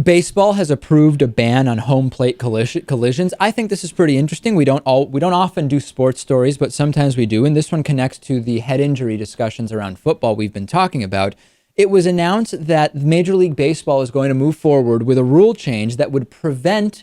Baseball has approved a ban on home plate collisions. I think this is pretty interesting. We don't often do sports stories, but sometimes we do, and this one connects to the head injury discussions around football we've been talking about. It was announced that Major League Baseball is going to move forward with a rule change that would prevent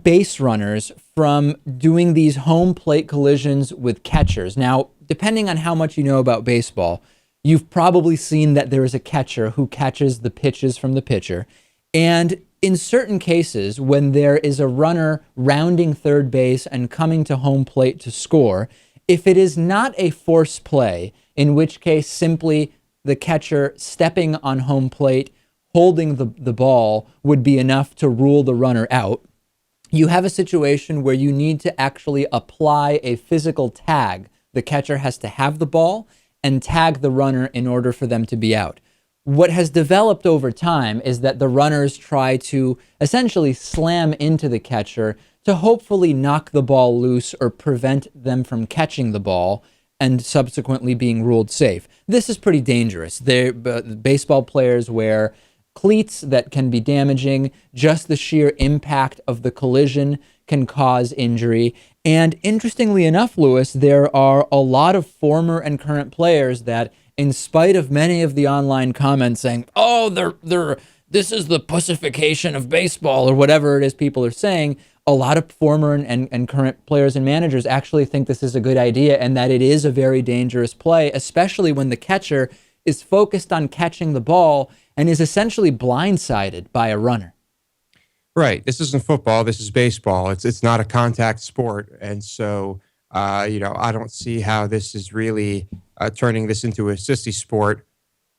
base runners from doing these home plate collisions with catchers. Now, depending on how much you know about baseball, you've probably seen that there is a catcher who catches the pitches from the pitcher. And in certain cases, when there is a runner rounding third base and coming to home plate to score, if it is not a force play, in which case simply the catcher stepping on home plate, holding the ball would be enough to rule the runner out, you have a situation where you need to actually apply a physical tag. The catcher has to have the ball and tag the runner in order for them to be out. What has developed over time is that the runners try to essentially slam into the catcher to hopefully knock the ball loose or prevent them from catching the ball and subsequently being ruled safe. This is pretty dangerous. Baseball players wear cleats that can be damaging. Just the sheer impact of the collision can cause injury. And interestingly enough, Lewis, there are a lot of former and current players that, in spite of many of the online comments saying, oh, this is the pussification of baseball or whatever it is people are saying, a lot of former and current players and managers actually think this is a good idea and that it is a very dangerous play, especially when the catcher is focused on catching the ball and is essentially blindsided by a runner. Right. This isn't football. This is baseball. It's not a contact sport. And so, I don't see how this is really turning this into a sissy sport,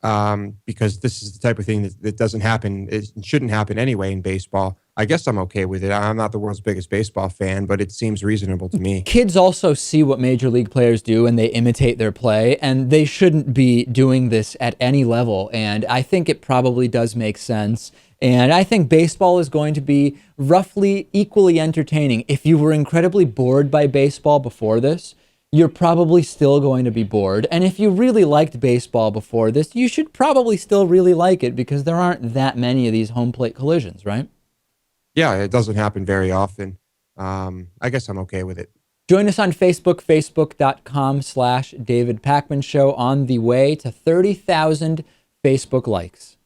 because this is the type of thing that doesn't happen. It shouldn't happen anyway in baseball. I guess I'm okay with it. I'm not the world's biggest baseball fan, but it seems reasonable to me. Kids also see what major league players do and they imitate their play, and they shouldn't be doing this at any level. And I think it probably does make sense. And I think baseball is going to be roughly equally entertaining. If you were incredibly bored by baseball before this, you're probably still going to be bored. And if you really liked baseball before this, you should probably still really like it because there aren't that many of these home plate collisions, right? Yeah, it doesn't happen very often. I guess I'm okay with it. Join us on Facebook, facebook.com/David Pakman Show, on the way to 30,000 Facebook likes.